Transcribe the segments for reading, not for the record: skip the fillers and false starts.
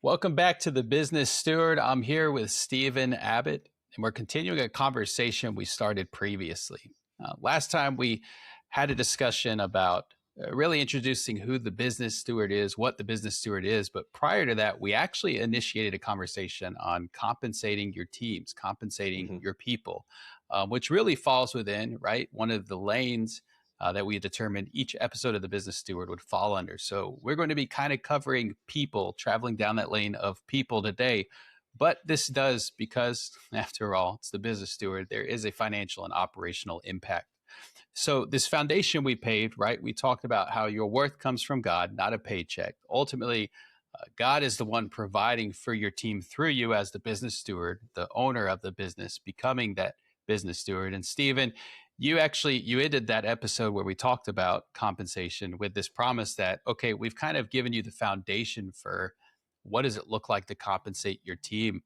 Welcome back to the Business Steward. I'm here with Stephen Abbott, and we're continuing a conversation we started previously. Last time we had a discussion about really introducing who the business steward is, what the business steward is. But prior to that, we actually initiated a conversation on compensating your teams, compensating your people, which really falls within, right, one of the lanes that we determined each episode of the Business Steward would fall under. So we're going to be kind of covering people, traveling down that lane of people today. But this does, because after all, it's the Business Steward, there is a financial and operational impact. So this foundation we paved, right? We talked about how your worth comes from God, not a paycheck. Ultimately, God is the one providing for your team through you as the business steward, the owner of the business, becoming that business steward. And Stephen, you ended that episode where we talked about compensation with this promise that, okay, we've kind of given you the foundation for what does it look like to compensate your team.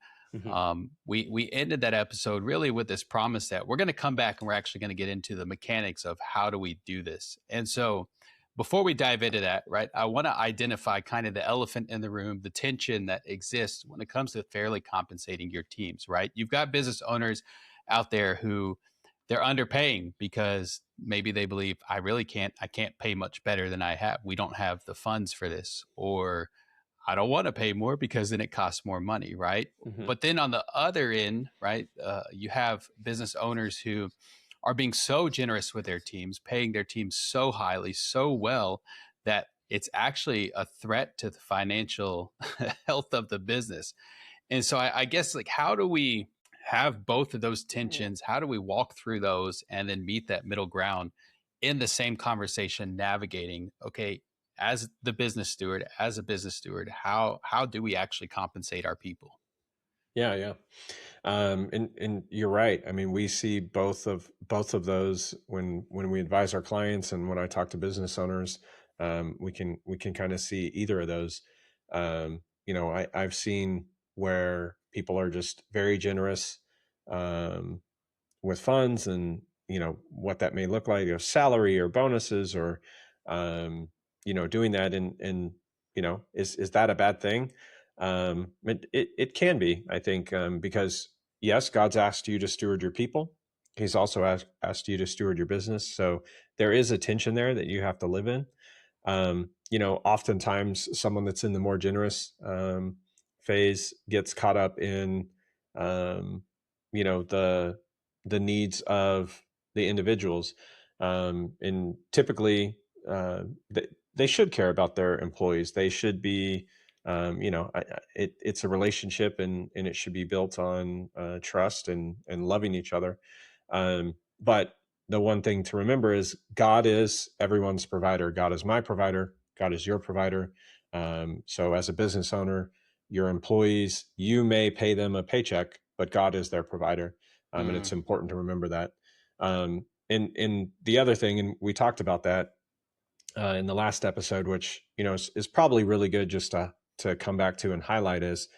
We ended that episode really with this promise that we're going to come back and we're actually going to get into the mechanics of how do we do this. And so before we dive into that, right, I want to identify kind of the elephant in the room, the tension that exists when it comes to fairly compensating your teams, right? You've got business owners out there who they're underpaying because maybe they believe I can't pay much better than I have. We don't have the funds for this, or I don't want to pay more because then it costs more money, right? But then on the other end, right, you have business owners who are being so generous with their teams, paying their teams so highly, so well, that it's actually a threat to the financial health of the business. And so I guess, like, how do we have both of those tensions? How do we walk through those and then meet that middle ground in the same conversation, navigating, okay, as the business steward, as a business steward, how do we actually compensate our people? Yeah. And you're right. I mean, we see both of those when we advise our clients, and when I talk to business owners, we can kind of see either of those. I've seen where people are just very generous with funds, and what that may look like, salary or bonuses, or doing that, and is that a bad thing? It can be, I think, because yes, God's asked you to steward your people. He's also asked you to steward your business. So there is a tension there that you have to live in. Oftentimes someone that's in the more generous phase gets caught up in, the needs of the individuals. And typically they should care about their employees. They should be, it's a relationship, and it should be built on trust and loving each other. But the one thing to remember is God is everyone's provider. God is my provider. God is your provider. So as a business owner, your employees, you may pay them a paycheck, but God is their provider. And it's important to remember that. And the other thing, and we talked about that in the last episode, which, is probably really good just to come back to and highlight, is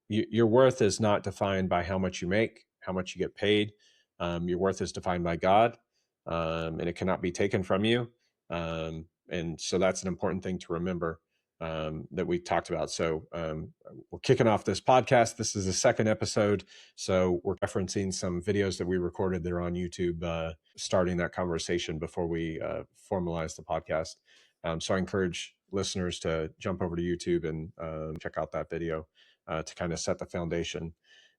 your worth is not defined by how much you make, how much you get paid. Your worth is defined by God, and it cannot be taken from you. And so that's an important thing to remember, that we talked about. So we're kicking off this podcast. This is the second episode. So we're referencing some videos that we recorded there on YouTube, starting that conversation before we formalize the podcast. So I encourage listeners to jump over to YouTube and check out that video to kind of set the foundation.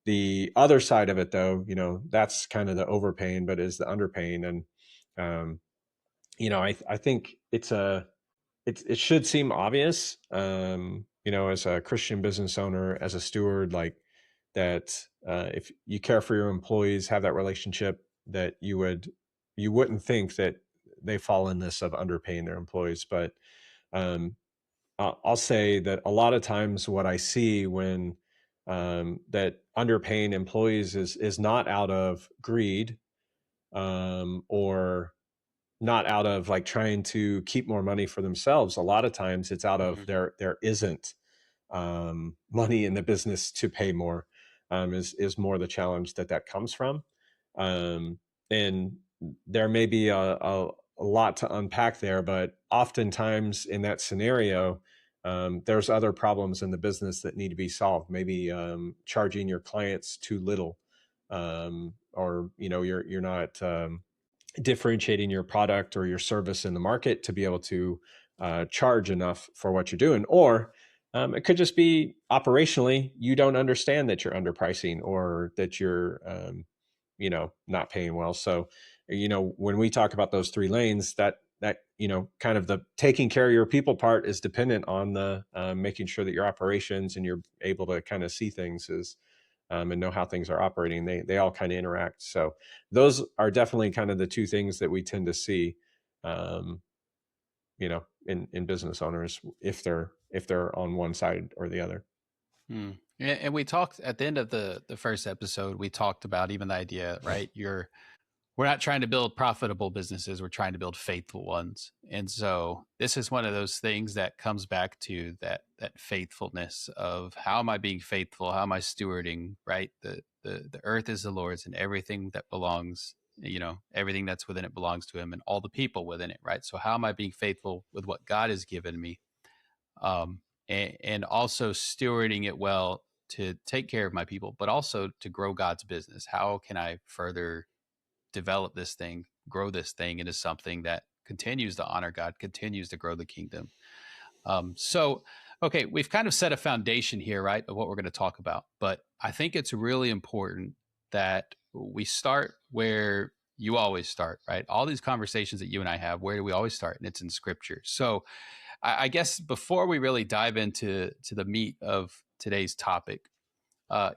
The other side of it, though, that's kind of the overpaying, but is the underpaying. And, I think it should seem obvious, as a Christian business owner, as a steward, like that, if you care for your employees, have that relationship, that you wouldn't think that they fall in this of underpaying their employees. But I'll say that a lot of times what I see when that underpaying employees is not out of greed, or not out of like trying to keep more money for themselves. A lot of times it's out of there isn't money in the business to pay more, is more the challenge that comes from. And there may be a lot to unpack there, but oftentimes in that scenario, there's other problems in the business that need to be solved. Maybe charging your clients too little, or you're not differentiating your product or your service in the market to be able to charge enough for what you're doing. Or it could just be operationally, you don't understand that you're underpricing or that you're not paying well. So when we talk about those three lanes, that kind of the taking care of your people part is dependent on the making sure that your operations and you're able to kind of see things and know how things are operating. They all kind of interact. So those are definitely kind of the two things that we tend to see, in business owners if they're on one side or the other. And we talked at the end of the first episode, we talked about even the idea, right? We're not trying to build profitable businesses. We're trying to build faithful ones. And so this is one of those things that comes back to that faithfulness of how am I being faithful? How am I stewarding, right? The earth is the Lord's and everything that belongs, everything that's within it belongs to him and all the people within it, right? So how am I being faithful with what God has given me? And also stewarding it well to take care of my people, but also to grow God's business. How can I further develop this thing, grow this thing into something that continues to honor God, continues to grow the kingdom? Okay, we've kind of set a foundation here, right, of what we're going to talk about. But I think it's really important that we start where you always start, right? All these conversations that you and I have, where do we always start? And it's in Scripture. So I guess before we really dive into the meat of today's topic,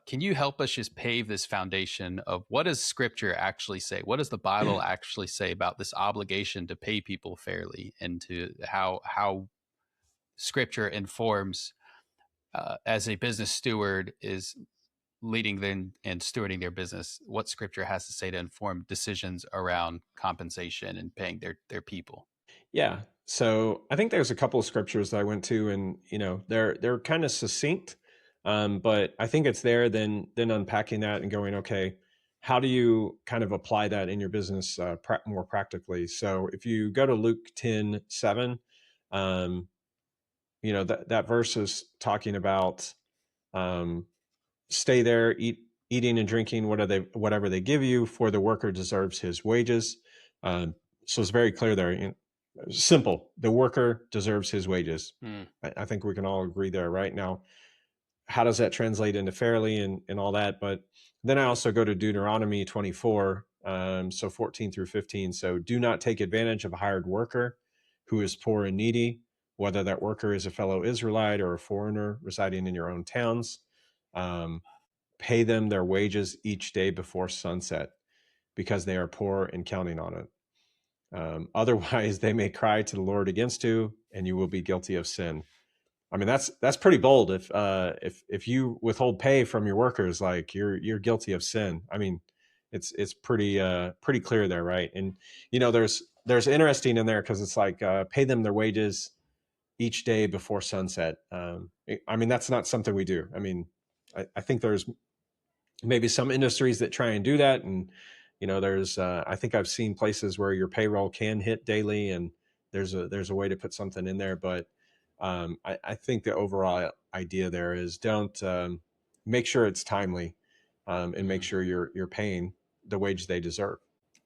can you help us just pave this foundation of what does Scripture actually say? What does the Bible actually say about this obligation to pay people fairly, and to how Scripture informs, as a business steward is leading them and stewarding their business, what Scripture has to say to inform decisions around compensation and paying their people? Yeah. So I think there's a couple of scriptures that I went to, and they're kind of succinct, but I think it's there. Then unpacking that and going, okay, how do you kind of apply that in your business more practically? So if you go to Luke 10:7, that verse is talking about stay there, eating and drinking whatever they give you, for the worker deserves his wages. So it's very clear there. Simple. The worker deserves his wages. I think we can all agree there right now. How does that translate into fairly and all that? But then I also go to Deuteronomy 24, so 14 through 15. So do not take advantage of a hired worker who is poor and needy, whether that worker is a fellow Israelite or a foreigner residing in your own towns. Pay them their wages each day before sunset, because they are poor and counting on it. Otherwise, they may cry to the Lord against you, and you will be guilty of sin. I mean, that's pretty bold. If you withhold pay from your workers, like you're guilty of sin. I mean, it's pretty clear there, right? And there's interesting in there because it's like pay them their wages each day before sunset. I mean, that's not something we do. I mean, I think there's maybe some industries that try and do that, and there's I think I've seen places where your payroll can hit daily, and there's a way to put something in there. But I think the overall idea there is don't make sure it's timely, and make sure you're paying the wage they deserve.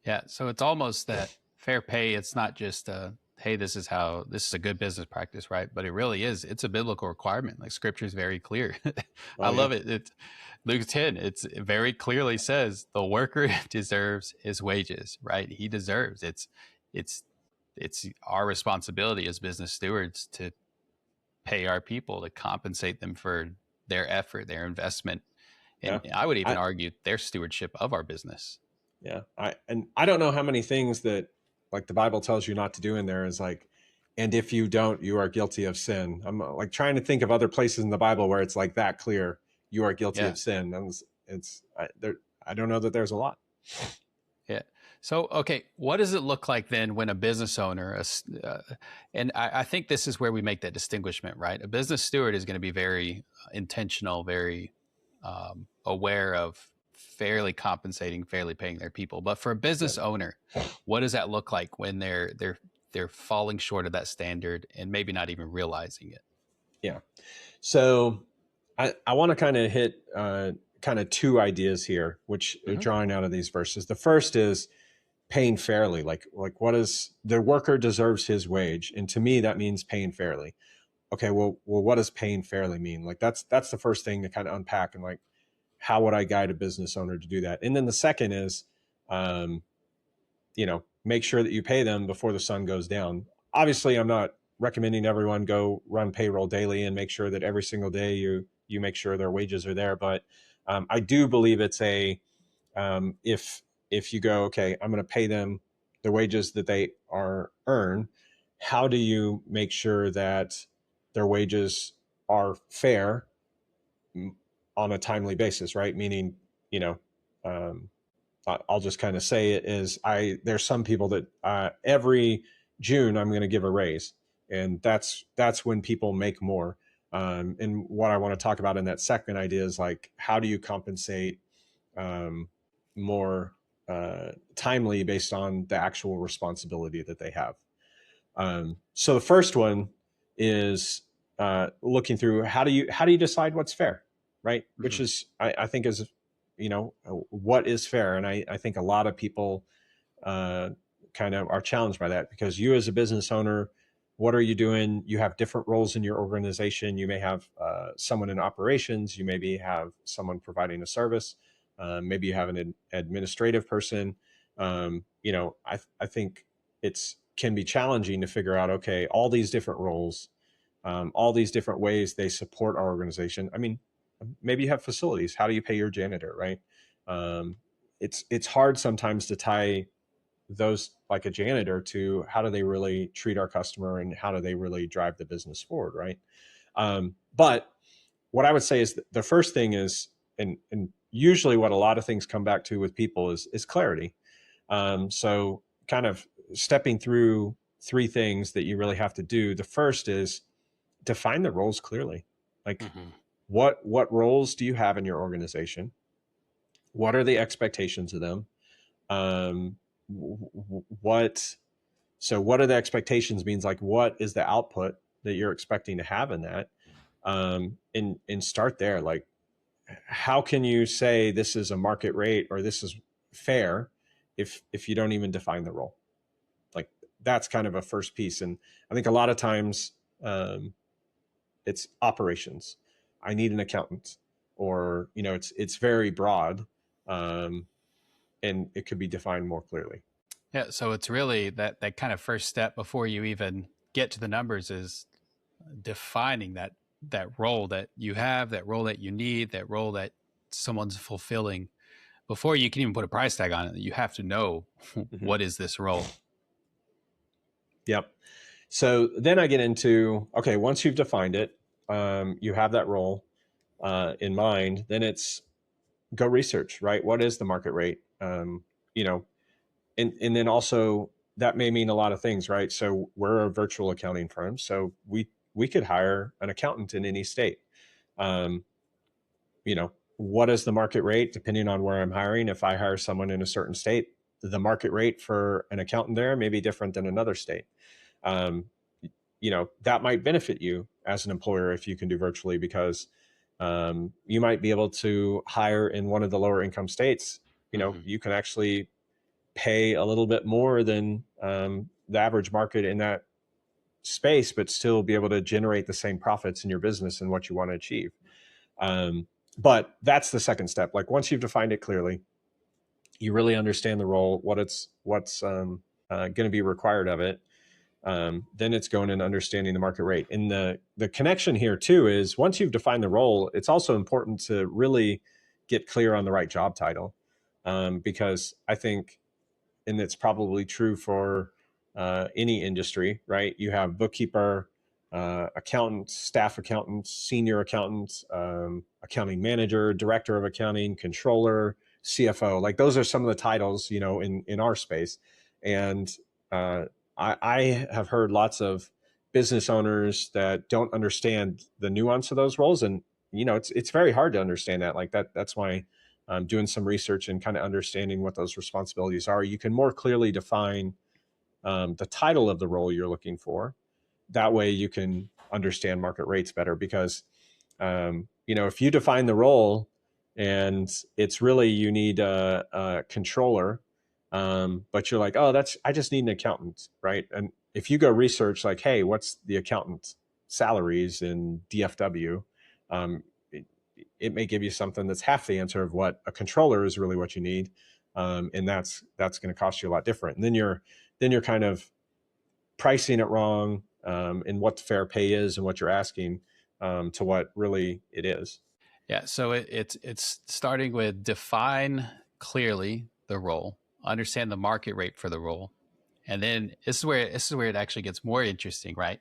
Yeah. So it's almost that fair pay. It's not just hey, this is a good business practice, right? But it really is. It's a biblical requirement. Like Scripture is very clear. I love it. It's Luke 10. It very clearly says the worker deserves his wages, right? He deserves. It's our responsibility as business stewards to pay our people, to compensate them for their effort, their investment, and I would even argue their stewardship of our business. Yeah. I don't know how many things that like the Bible tells you not to do in there is like, and if you don't, you are guilty of sin. I'm like trying to think of other places in the Bible where it's like that clear, you are guilty of sin. I don't know that there's a lot. Yeah. So, okay, what does it look like then when a business owner, and I think this is where we make that distinguishment, right? A business steward is going to be very intentional, very aware of fairly compensating, fairly paying their people. But for a business owner, what does that look like when they're falling short of that standard and maybe not even realizing it? Yeah. So I want to kind of hit kind of two ideas here, which are Hmm. drawing out of these verses. The first is paying fairly. Like what is the worker deserves his wage, and to me that means paying fairly. Okay, well, what does paying fairly mean? Like that's the first thing to kind of unpack, and like how would I guide a business owner to do that? And then the second is, um, make sure that you pay them before the sun goes down. Obviously, I'm not recommending everyone go run payroll daily and make sure that every single day you make sure their wages are there. But I do believe it's a if you go, okay, I'm going to pay them the wages that they are earn. How do you make sure that their wages are fair on a timely basis, right? Meaning, you know, um, I'll just kind of say it is there's some people that every June I'm going to give a raise, and that's when people make more. And what I want to talk about in that second idea is like how do you compensate um, more timely based on the actual responsibility that they have. So the first one is looking through how do you decide what's fair, right? Which Hmm. is I think is what is fair, and I think a lot of people uh, kind of are challenged by that because you as a business owner, what are you doing? You have different roles in your organization. You may have someone in operations. You maybe have someone providing a service. Maybe you have an administrative person. I think it's can be challenging to figure out, okay, all these different roles, all these different ways they support our organization. I mean, maybe you have facilities. How do you pay your janitor, right? Um, it's hard sometimes to tie those like a janitor to how do they really treat our customer and how do they really drive the business forward, right? But what I would say is the first thing is, and usually what a lot of things come back to with people is clarity. So kind of stepping through three things that you really have to do. The first is define the roles clearly. Like Hmm. what roles do you have in your organization? What are the expectations of them? Um, what what are the expectations means like what is the output that you're expecting to have in that? And start there. Like how can you say this is a market rate or this is fair if you don't even define the role? Like that's kind of a first piece. And I think a lot of times um, it's operations. I need an accountant, or it's very broad, um, and it could be defined more clearly. Yeah. So it's really that kind of first step before you even get to the numbers is defining that role that you have, that role that you need, that role that someone's fulfilling. Before you can even put a price tag on it, you have to know Mm-hmm. what is this role. Yep. So then I get into, okay, once you've defined it, you have that role in mind, then it's go research, right? What is the market rate? You know, and then also that may mean a lot of things, right? So we're a virtual accounting firm, so we could hire an accountant in any state. Um, what is the market rate depending on where I'm hiring? If I hire someone in a certain state, the market rate for an accountant there may be different than another state. Um, that might benefit you as an employer if you can do virtually because you might be able to hire in one of the lower income states. Hmm. You can actually pay a little bit more than the average market in that space, but still be able to generate the same profits in your business and what you want to achieve. Um, but that's the second step. Like once you've defined it clearly, you really understand the role, what's going to be required of it. Then it's going and understanding the market rate. And the connection here too is once you've defined the role, it's also important to really get clear on the right job title, because I think, and it's probably true for any industry, right? You have bookkeeper, accountants, staff accountants, senior accountants, accounting manager, director of accounting, controller, CFO. Like those are some of the titles, in our space. And uh, I have heard lots of business owners that don't understand the nuance of those roles, and it's very hard to understand that. Like that's why doing some research and kind of understanding what those responsibilities are, you can more clearly define the title of the role you're looking for. That way, you can understand market rates better, because if you define the role and it's really you need a controller, but you're like, oh, I just need an accountant, right? And if you go research like, hey, what's the accountant's salaries in DFW, um, it, it may give you something that's half the answer of what a controller is really what you need, and that's going to cost you a lot different. And then you're kind of pricing it wrong, in what the fair pay is and what you're asking, to what really it is. Yeah. So it's starting with define clearly the role, understand the market rate for the role, and then this is where it actually gets more interesting, right?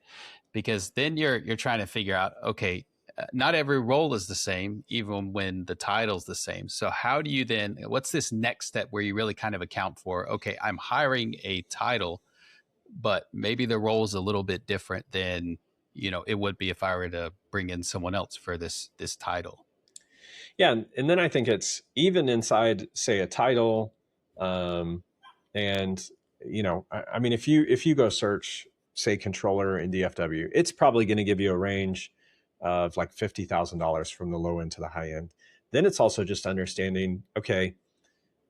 Because then you're trying to figure out, okay, not every role is the same, even when the title's the same. So how do you then? What's this next step where you really kind of account for? Okay, I'm hiring a title, but maybe the role is a little bit different than it would be if I were to bring in someone else for this title. Yeah, and then I think it's even inside, say, a title, um, and I mean, if you go search, say, controller in DFW, it's probably going to give you a range of like $50,000 from the low end to the high end. Then it's also just understanding, okay,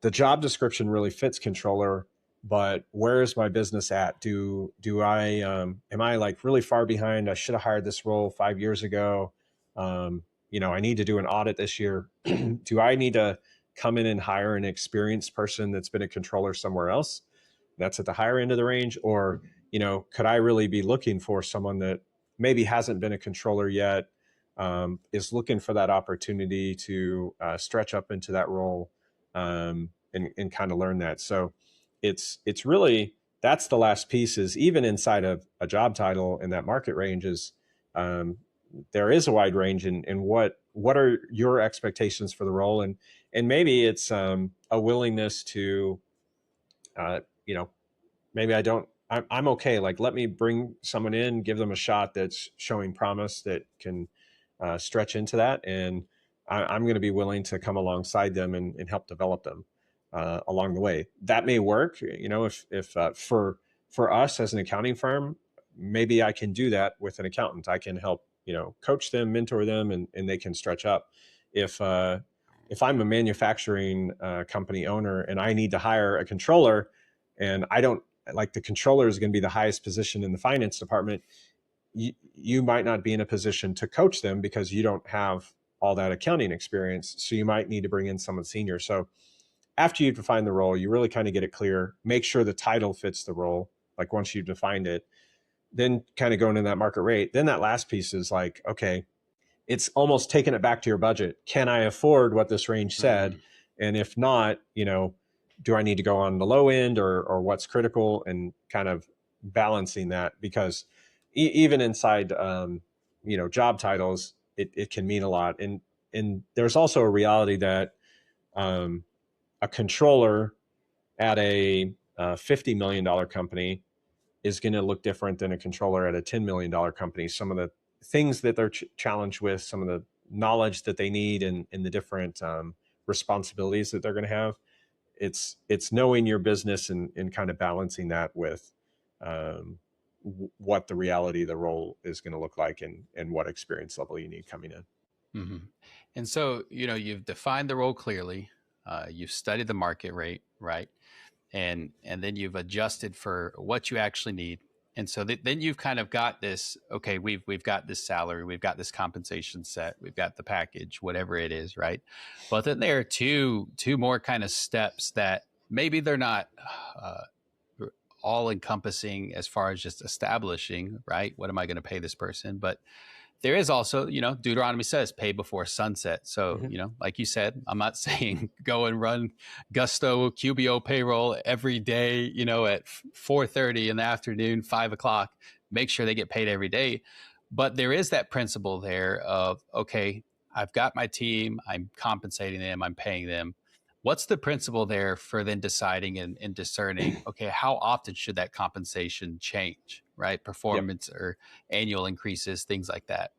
the job description really fits controller, but where is my business at? Do I am I like really far behind? I should have hired this role 5 years ago. I need to do an audit this year. Do I need to come in and hire an experienced person that's been a controller somewhere else? That's at the higher end of the range. Or could I really be looking for someone that maybe hasn't been a controller yet, is looking for that opportunity to stretch up into that role, and kind of learn that. So it's really, that's the last piece, is even inside of a job title in that market range is, there is a wide range in what are your expectations for the role, and maybe it's a willingness to, uh, you know maybe I'm okay, like let me bring someone in, give them a shot that's showing promise that can stretch into that, and I'm going to be willing to come alongside them and help develop them along the way. That may work, if for us as an accounting firm, maybe I can do that with an accountant. I can help coach them, mentor them, and they can stretch up. If I'm a manufacturing company owner and I need to hire a controller, and I don't, like, the controller is going to be the highest position in the finance department, you might not be in a position to coach them because you don't have all that accounting experience. So you might need to bring in someone senior. So after you define the role, you really kind of get it clear, make sure the title fits the role. Like once you've defined it, then kind of going in that market rate. Then that last piece is like, okay, it's almost taking it back to your budget. Can I afford what this range said? Mm. And if not, do I need to go on the low end, or what's critical, and kind of balancing that, because even inside, job titles, it can mean a lot. And there's also a reality that a controller at a $50 million company is going to look different than a controller at a $10 million company. Some of the things that they're challenged with, some of the knowledge that they need, and the different responsibilities that they're going to have. It's knowing your business, and kind of balancing that with what the reality of the role is going to look like, and what experience level you need coming in. Hmm. And so, you've defined the role clearly. You've studied the market rate, right? And then you've adjusted for what you actually need. And so then you've kind of got this, okay, we've got this salary, we've got this compensation set, we've got the package, whatever it is, right? But then there are two more kind of steps that maybe they're not uh, all encompassing as far as just establishing, right? What am I going to pay this person? But there is also, Deuteronomy says pay before sunset. So, Mm-hmm. like you said, I'm not saying go and run Gusto QBO payroll every day, at 4:30 in the afternoon, 5 o'clock, make sure they get paid every day. But there is that principle there of, okay, I've got my team, I'm compensating them, I'm paying them. What's the principle there for then deciding and discerning, okay, how often should that compensation change, right? Yep. Performance or annual increases, things like that.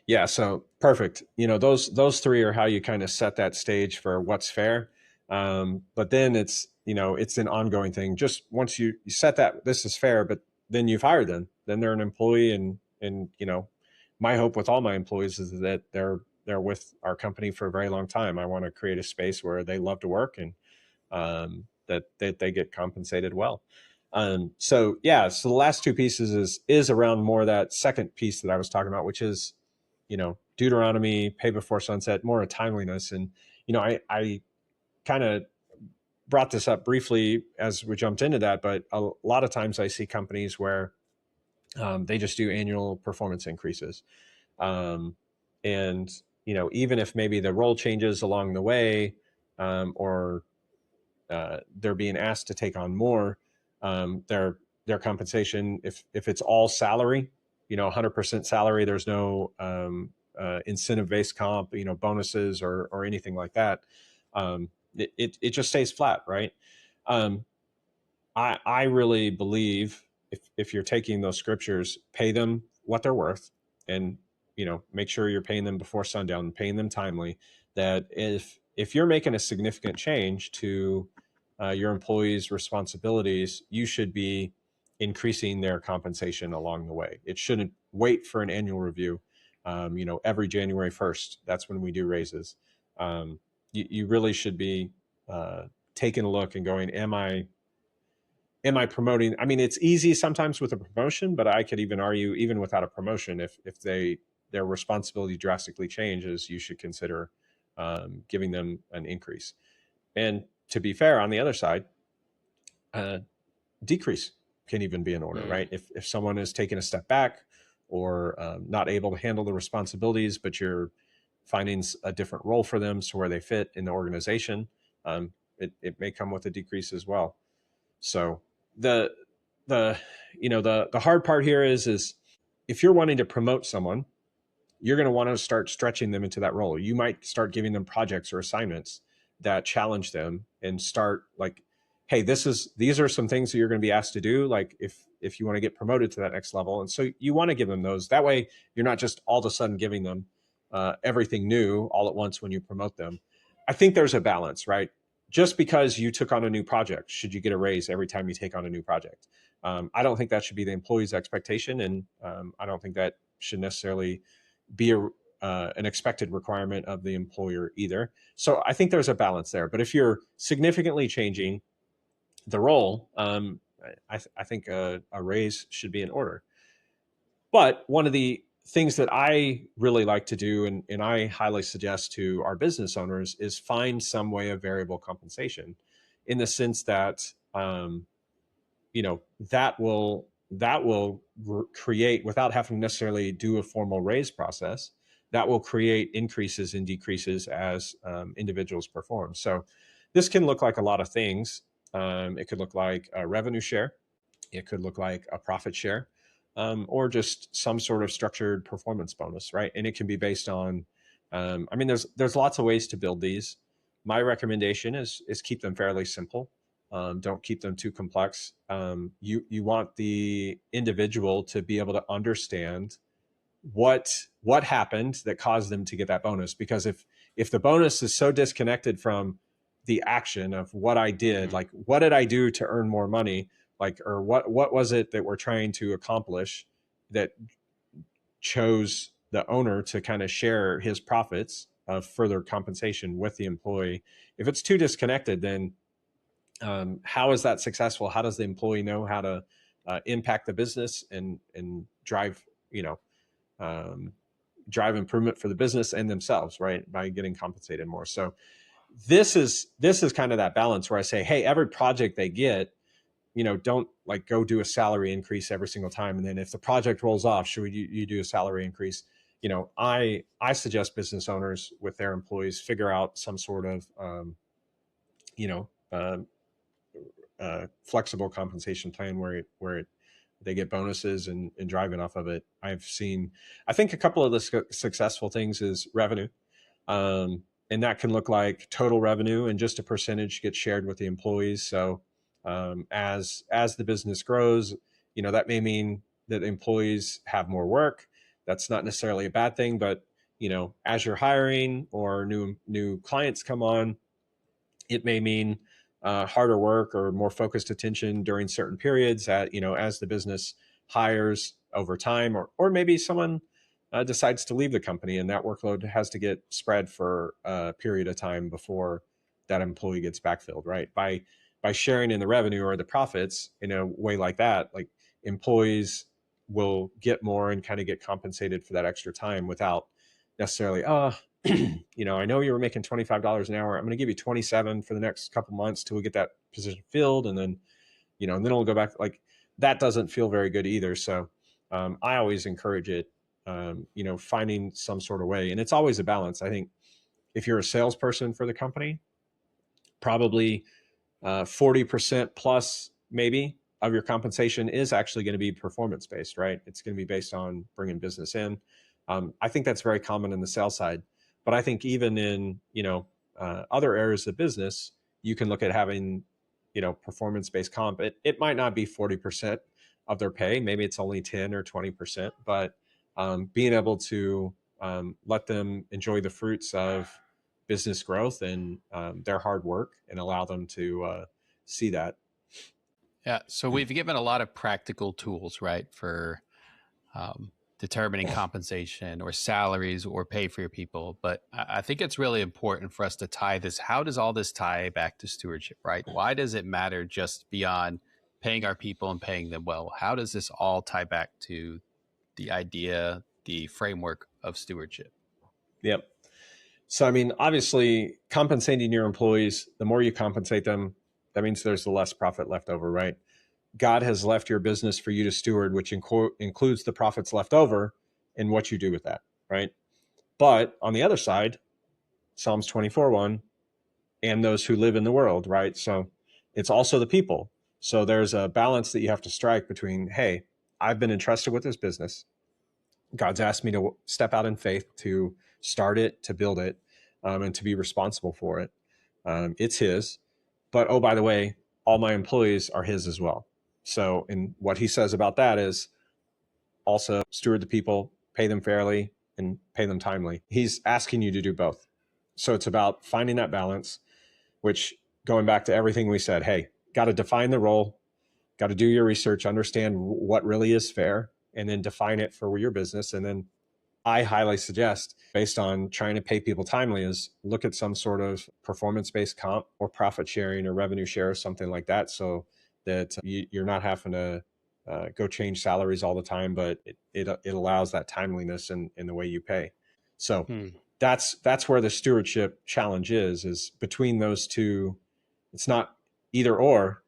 Yeah. So perfect. Those three are how you kind of set that stage for what's fair. But then it's an ongoing thing. Just once you set that this is fair, but then you've hired them, then they're an employee, and And my hope with all my employees is that they're with our company for a very long time. I want to create a space where they love to work, and that they get compensated well. So yeah, so the last two pieces is around more that second piece that I was talking about, which is, Deuteronomy, pay before sunset, more a timeliness. And, I kind of brought this up briefly as we jumped into that, but a lot of times I see companies where they just do annual performance increases. And, even if maybe the role changes along the way, or they're being asked to take on more, their compensation, if it's all salary, 100% salary, there's no incentive based comp, bonuses or anything like that. It just stays flat, right? Um, I really believe if you're taking those scriptures, pay them what they're worth, and make sure you're paying them before sundown and paying them timely. That if you're making a significant change to your employees' responsibilities, you should be increasing their compensation along the way. It shouldn't wait for an annual review. Every January 1st, that's when we do raises. You really should be taking a look and going, am I promoting? I mean, it's easy sometimes with a promotion, but I could even argue, even without a promotion, if their responsibility drastically changes, you should consider giving them an increase. And to be fair, on the other side, decrease can even be in order, right? If someone is taking a step back, or not able to handle the responsibilities, but you're finding a different role for them, so where they fit in the organization, it may come with a decrease as well. So the the hard part here is if you're wanting to promote someone, you're going to want to start stretching them into that role. You might start giving them projects or assignments that challenge them, and start like, hey, these are some things that you're going to be asked to do, like if you want to get promoted to that next level. And so you want to give them those. That way you're not just all of a sudden giving them everything new all at once when you promote them. I think there's a balance, right? Just because you took on a new project, should you get a raise every time you take on a new project? I don't think that should be the employee's expectation, and I don't think that should necessarily be an expected requirement of the employer either. So I think there's a balance there. But if you're significantly changing the role, I think a raise should be in order. But one of the things that I really like to do, and I highly suggest to our business owners, is find some way of variable compensation, in the sense that that will create, without having to necessarily do a formal raise process, that will create increases and decreases as individuals perform. So this can look like a lot of things. It could look like a revenue share. It could look like a profit share, or just some sort of structured performance bonus, right? And it can be based on, there's lots of ways to build these. My recommendation is keep them fairly simple. Don't keep them too complex. You want the individual to be able to understand what happened that caused them to get that bonus. Because if the bonus is so disconnected from the action of what I did, like what did I do to earn more money, like, or what was it that we're trying to accomplish that chose the owner to kind of share his profits of further compensation with the employee. If it's too disconnected, then how is that successful? How does the employee know how to impact the business and drive drive improvement for the business and themselves, right, by getting compensated more? So this is kind of that balance where I say, hey, every project they get, don't like go do a salary increase every single time, and then if the project rolls off, should you do a salary increase? I suggest business owners with their employees figure out some sort of flexible compensation plan where they get bonuses and driving off of it. I think a couple of the successful things is revenue. And that can look like total revenue, and just a percentage gets shared with the employees. So as the business grows, that may mean that employees have more work. That's not necessarily a bad thing, but as you're hiring or new clients come on, it may mean harder work or more focused attention during certain periods as the business hires over time, or maybe someone decides to leave the company and that workload has to get spread for a period of time before that employee gets backfilled, right? By sharing in the revenue or the profits in a way like that, like employees will get more and kind of get compensated for that extra time without necessarily, I know you were making $25 an hour. I'm going to give you 27 for the next couple months till we get that position filled. And then, and then we'll go back. Like that doesn't feel very good either. So I always encourage it, finding some sort of way. And it's always a balance. I think if you're a salesperson for the company, probably 40% plus maybe of your compensation is actually going to be performance based, right? It's going to be based on bringing business in. I think that's very common in the sales side, but I think even in, other areas of business, you can look at having, performance based comp. It might not be 40% of their pay. Maybe it's only 10 or 20%, but being able to let them enjoy the fruits of business growth and their hard work and allow them to see that. Yeah. So we've given a lot of practical tools, right, for determining compensation or salaries or pay for your people. But I think it's really important for us to tie this. How does all this tie back to stewardship, right? Why does it matter just beyond paying our people and paying them well? How does this all tie back to the idea, the framework of stewardship? Yep. So, I mean, obviously, compensating your employees, the more you compensate them, that means there's the less profit left over, right? God has left your business for you to steward, which includes the profits left over and what you do with that, right? But on the other side, Psalms 24:1, and those who live in the world, right? So it's also the people. So there's a balance that you have to strike between, hey, I've been entrusted with this business. God's asked me to step out in faith to start it, to build it, and to be responsible for it. It's his. But, oh, by the way, all my employees are his as well. So, and what he says about that is also steward the people, pay them fairly, and pay them timely. He's asking you to do both. So it's about finding that balance, which going back to everything we said, hey, got to define the role, got to do your research, understand what really is fair, and then define it for your business. And then I highly suggest, based on trying to pay people timely, is look at some sort of performance-based comp or profit sharing or revenue share or something like that, so that you're not having to go change salaries all the time, but it allows that timeliness in the way you pay. So that's where the stewardship challenge is between those two. It's not either or,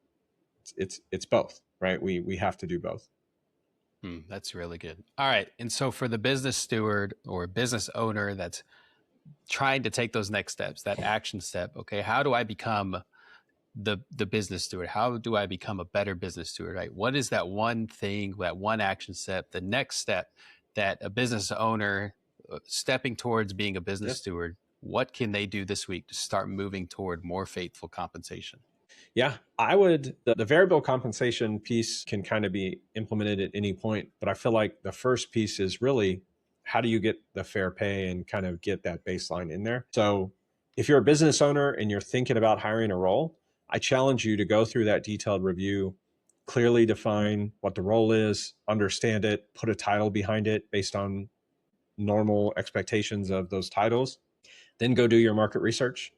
it's both, right? We have to do both. That's really good. All right. And so for the business steward or business owner that's trying to take those next steps, that action step, okay, how do I become the business steward? How do I become a better business steward, right? What is that one thing, that one action step, the next step that a business owner stepping towards being a business steward, what can they do this week to start moving toward more faithful compensation? Yeah, I would. The variable compensation piece can kind of be implemented at any point, but I feel like the first piece is really how do you get the fair pay and kind of get that baseline in there. So if you're a business owner and you're thinking about hiring a role, I challenge you to go through that detailed review, clearly define what the role is, understand it, put a title behind it based on normal expectations of those titles, then go do your market research,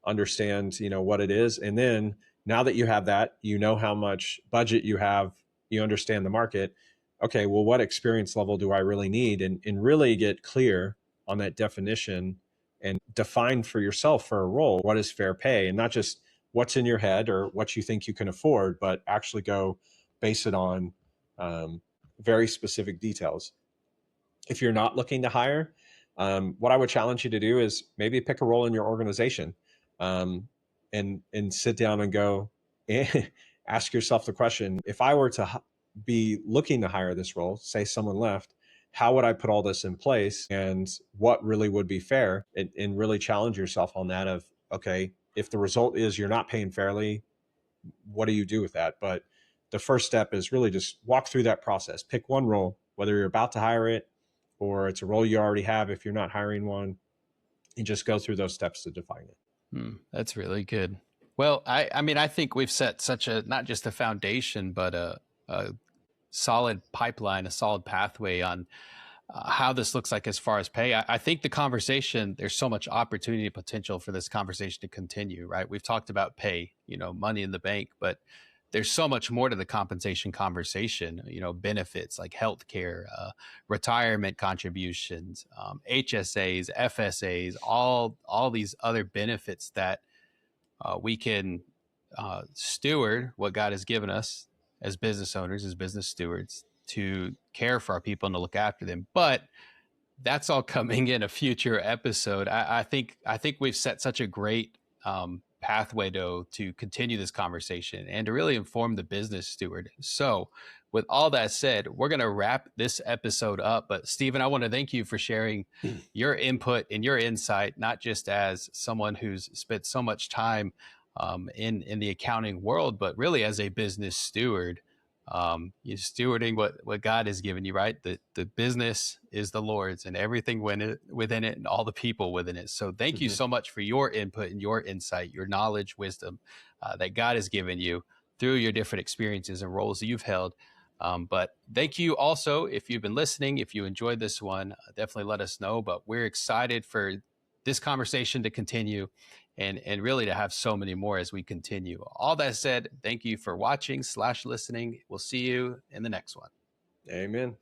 understand, what it is. And then now that you have that, how much budget you have, you understand the market. Okay, well, what experience level do I really need? And really get clear on that definition and define for yourself for a role, what is fair pay, and not just what's in your head or what you think you can afford, but actually go base it on very specific details. If you're not looking to hire, what I would challenge you to do is maybe pick a role in your organization, and sit down and go ask yourself the question: if I were to be looking to hire this role, say someone left, how would I put all this in place, and what really would be fair? And really challenge yourself on that of, okay, if the result is you're not paying fairly, what do you do with that? But the first step is really just walk through that process. Pick one role, whether you're about to hire it or it's a role you already have if you're not hiring one, and just go through those steps to define it. That's really good. Well, I mean, I think we've set such a, not just a foundation, but a solid pipeline, a solid pathway on how this looks like as far as pay. I think the conversation, there's so much opportunity and potential for this conversation to continue, right? We've talked about pay, money in the bank, but there's so much more to the compensation conversation, benefits like healthcare, retirement contributions, HSAs, FSAs, all these other benefits that we can steward what God has given us as business owners, as business stewards, to care for our people and to look after them. But that's all coming in a future episode. I think we've set such a great pathway to continue this conversation and to really inform the business steward. So, with all that said, we're going to wrap this episode up. But Stephen, I want to thank you for sharing your input and your insight, not just as someone who's spent so much time in the accounting world, but really as a business steward. You're stewarding what God has given you, right? The business is the Lord's, and everything within it and all the people within it. So thank you so much for your input and your insight, your knowledge, wisdom that God has given you through your different experiences and roles that you've held. But thank you also, if you've been listening, if you enjoyed this one, definitely let us know. But we're excited for this conversation to continue and really to have so many more as we continue. All that said, thank you for watching / listening. We'll see you in the next one. Amen.